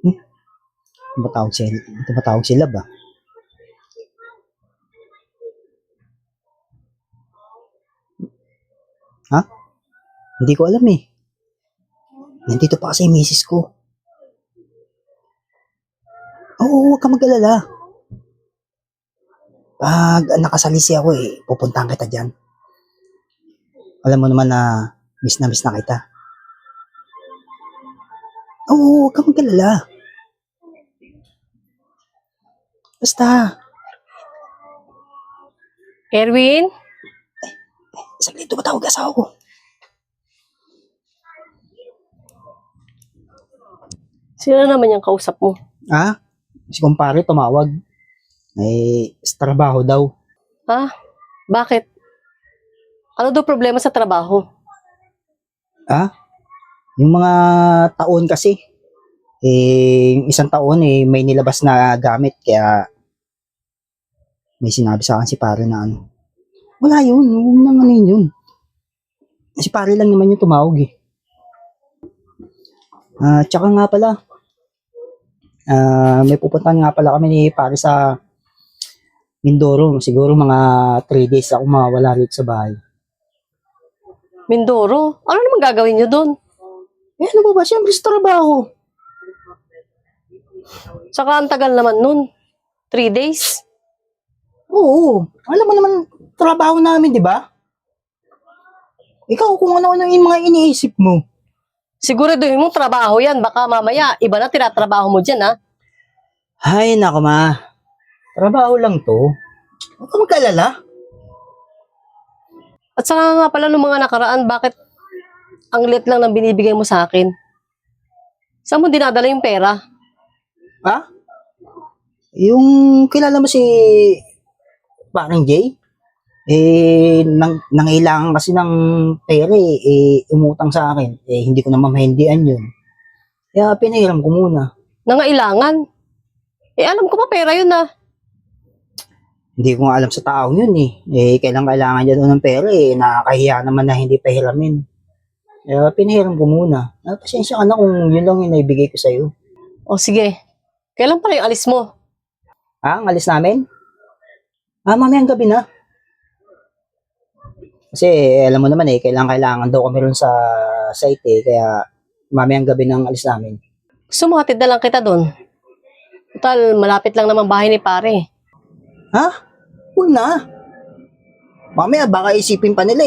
Hmm, ito ba tawag si Love ah? Ha? Hindi ko alam eh. Nandito pa kasi yung misis ko. Oo, huwag ka mag-alala. Pag nakasalisi ako eh, pupuntahan kita dyan. Alam mo naman na miss na kita. Oo, huwag ka mag-alala. Basta, Erwin? saglit tumatawag asawa ko. Sino naman yung kausap mo? Ah, si kumpare tumawag. Sa trabaho daw. Ha? Bakit? Ano daw problema sa trabaho? Ah, yung mga taon kasi. Yung isang taon may nilabas na gamit kaya may sinabi sa akin si pare na ano. Wala yun, huwag nang ano yun. Si pare lang naman yung tumawag eh. Tsaka nga pala, may pupuntahan nga pala kami ni pare sa Mindoro. Siguro mga 3 days ako mawala rito sa bahay. Mindoro? Ano naman gagawin nyo doon? Ano ba ba? Siyempre sa trabaho. Tsaka ang tagal naman nun. 3 days? Oo, alam mo naman trabaho namin, di ba? Ikaw kung ano-ano yung mga iniisip mo. Siguraduhin mong trabaho yan. Baka mamaya, iba na tinatrabaho mo dyan, ha? Ay, nako ma. Trabaho lang to. Huwag ka magkalala. At saka nga pala nung mga nakaraan, bakit ang liit lang ng binibigay mo sa akin? Saan mo dinadala yung pera? Ha? Yung kilala mo si Parang Jay? Nangailangan kasi ng pera umutang sa akin. Hindi ko naman mahindian yun. Kaya pinahiram ko muna. Nangailangan? Alam ko pa pera yun, ha? Hindi ko nga alam sa tao yun eh. Kailang kailangan niya doon ng pera nakakahiya naman na hindi pahiramin. Kaya pinahiram ko muna. Pasensya ka na kung yun lang yung naibigay ko sa'yo. O sige. Kailan pala yung alis mo? Ang alis namin? Mamayang gabi na. Kasi alam mo naman kailangan daw kami ron sa site kaya mamayang gabi nang alis namin. Gusto mo hatid na lang kita doon? Total, malapit lang naman bahay ni pare. Ha? Huwag na. Mamaya baka isipin pa nila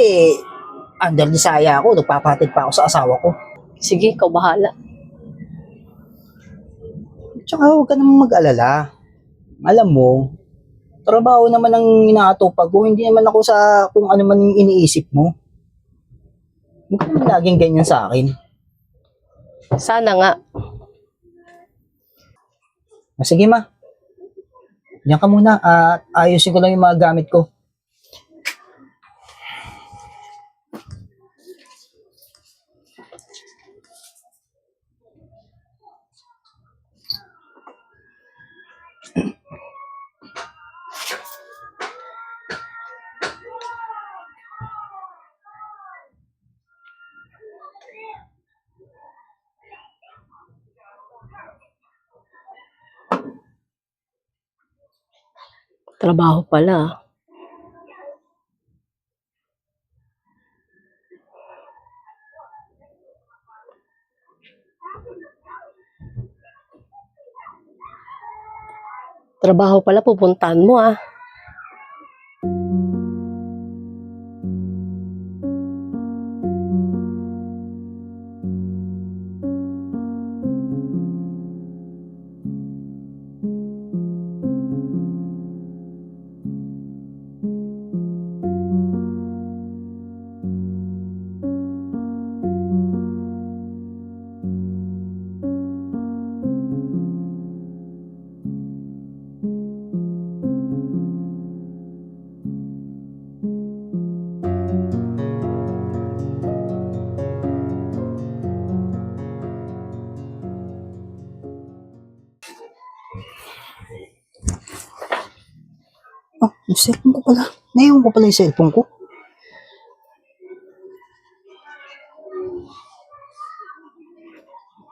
under the saya ako, nagpapatid pa ako sa asawa ko. Sige, ikaw bahala. Tsaka huwag ka naman mag-alala. Alam mo, trabaho naman ang inaatupag ko, hindi naman ako sa kung ano man yung iniisip mo. Huwag ka naman laging ganyan sa akin. Sana nga. Sige ma, diyan ka muna at ayusin ko lang yung mga gamit ko. Trabaho pala. Trabaho pala pupuntahan mo, ah. Yung cellphone ko pala. Naiwan ko pala yung cellphone ko.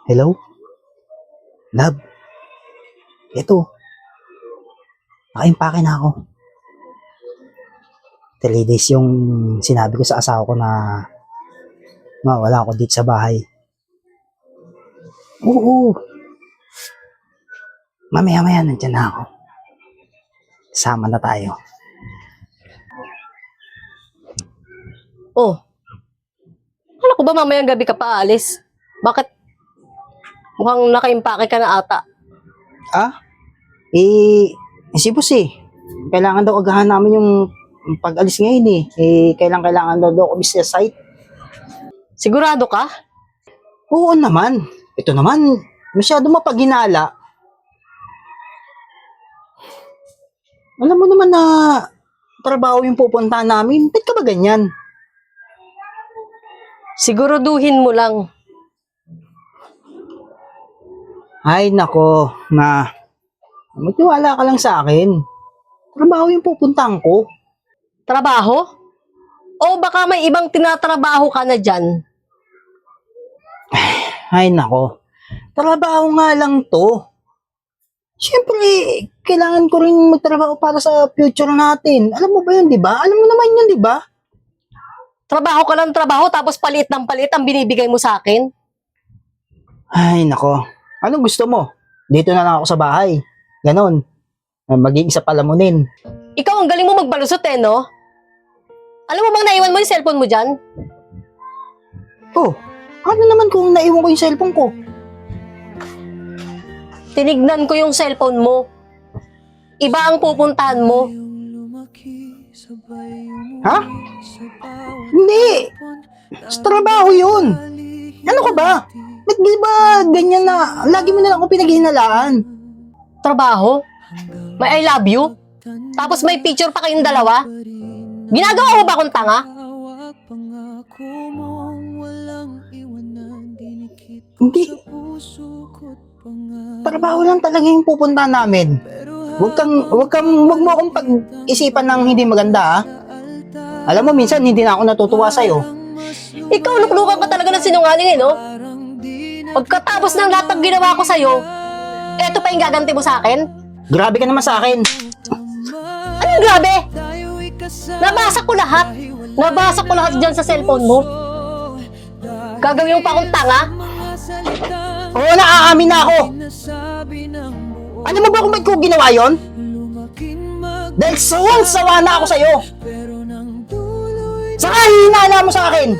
Hello? Love, eto, nakaimpake na ako. 3 days yung sinabi ko sa asawa ko na mawala ako dito sa bahay. Oo. Mamaya-maya nandyan na ako. Sama na tayo. Oh, akala ko ba mamayang gabi ka pa alis? Bakit mukhang nakaimpake ka na ata? Ah? Si boss eh. Kailangan daw agahan namin yung pag-alis ngayon eh. Kailangan daw kami sa site. Sigurado ka? Oo naman. Ito naman, masyado mapaghinala. Alam mo naman na trabaho yung pupuntahan namin. Ba't ka ba ganyan? Siguraduhin mo lang. Ay nako, magtiwala ka lang sa akin. Trabaho yung pupuntahan ko. Trabaho? O baka may ibang tinatrabaho ka na dyan? Ay nako, trabaho nga lang to. Siyempre, kailangan ko rin magtrabaho para sa future natin. Alam mo ba yun, di ba? Alam mo naman yun, di ba? Trabaho ka lang trabaho tapos palit ng palit ang binibigay mo sa akin? Ay nako, anong gusto mo? Dito na lang ako sa bahay. Ganon. Mag-iisa palamunin. Ikaw ang galing mo magbalusot eh, no? Alam mo bang naiwan mo yung cellphone mo dyan? Oh, ano naman kung naiwan ko yung cellphone ko? Tinignan ko yung cellphone mo. Iba ang pupuntahan mo. Ha? Hindi! Sa trabaho yun! Ano ka ba? Ba't di ba ganyan na lagi mo na lang ako pinaghihinalaan? Trabaho? May I love you? Tapos may picture pa kayong dalawa? Ginagawa mo ba akong tanga? Hindi. Trabaho lang talaga yung pupuntahan namin. Wag mo akong pag-isipan ng hindi maganda, ha? Alam mo, minsan hindi na ako natutuwa sa'yo. Ikaw, luklukan ka talaga ng sinungaling eh, no? Pagkatapos ng lahat ng ginawa ko sa'yo, eto pa yung gaganti mo sa akin? Grabe ka naman sa akin. Anong grabe? Nabasa ko lahat. Nabasa ko lahat dyan sa cellphone mo. Gagawin mo pa akong tanga? Oo, naaamin na ako. Alam mo ba kung ba't ko ginawa yon? Dahil sawang-sawa na ako sa'yo. Saka hinala mo sa akin.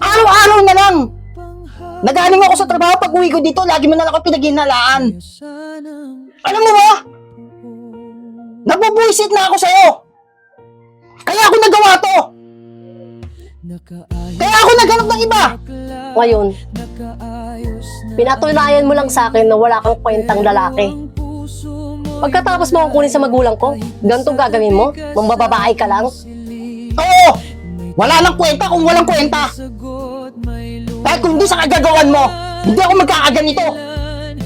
Araw-araw na lang. Nagaling ako sa trabaho, pag uwi ko dito, lagi mo na lang ako pinaghihinalaan. Alam mo ba? Nabubuisit na ako sa'yo. Kaya ako nagawa to. Kaya ako naghanap ng iba. Ngayon, pinatunayan mo lang sa akin na wala kang kwentang lalaki. Pagkatapos mo akong kunin sa magulang ko, ganitong gagawin mo? Mambababae ka lang? Oo! Wala lang kwenta kung walang kwenta. Dahil kung hindi sa kagagawan mo, hindi ako magkakaganito.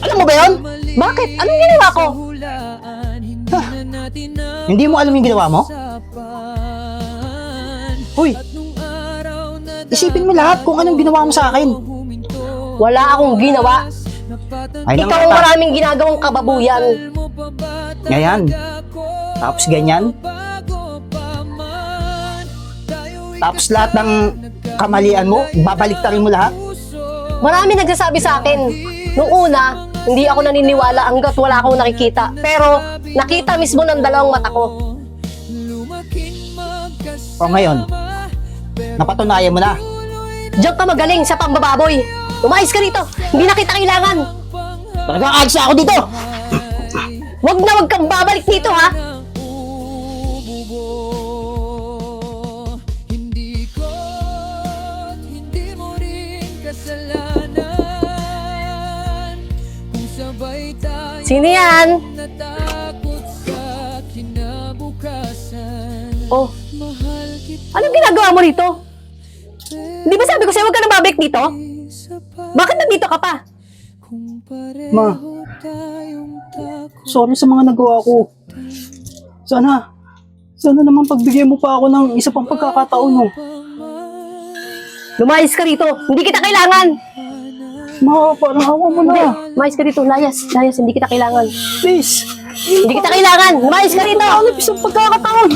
Alam mo ba yun? Bakit? Anong ginawa ko? Hindi mo alam yung ginawa mo? Uy! Isipin mo lahat kung anong ginawa mo sa akin. Wala akong ginawa. Ay, Ikaw ang maraming ginagawang kababuyan. Ngayon. Tapos ganyan. Tapos lahat ng kamalian mo, babaliktarin mo lahat. Marami nagsasabi sa akin. Nung una, hindi ako naniniwala hanggat wala akong nakikita. Pero nakita mismo ng dalawang mata ko. O ngayon, napatunayan mo na. Diyan ka magaling sa pambababoy. Umayos ka rito. Hindi na kita kailangan. Talagang agos na ako dito. Wag kang babalik dito, ha? Sino yan? Oh, anong ginagawa mo rito? Di ba sabi ko sa'yo, huwag ka nang babalik dito? Bakit nandito ka pa? Ma, sorry sa mga nagawa ko. Sana naman pagbigyan mo pa ako ng isa pang pagkakataon mo. Lumayas ka rito. Hindi kita kailangan. Ma, parang hawa mo Hindi, na. mais ka dito, layas. Layas, hindi kita kailangan. Please. Hindi kita kailangan, mais ka dito! Ano, isang pagkakataon.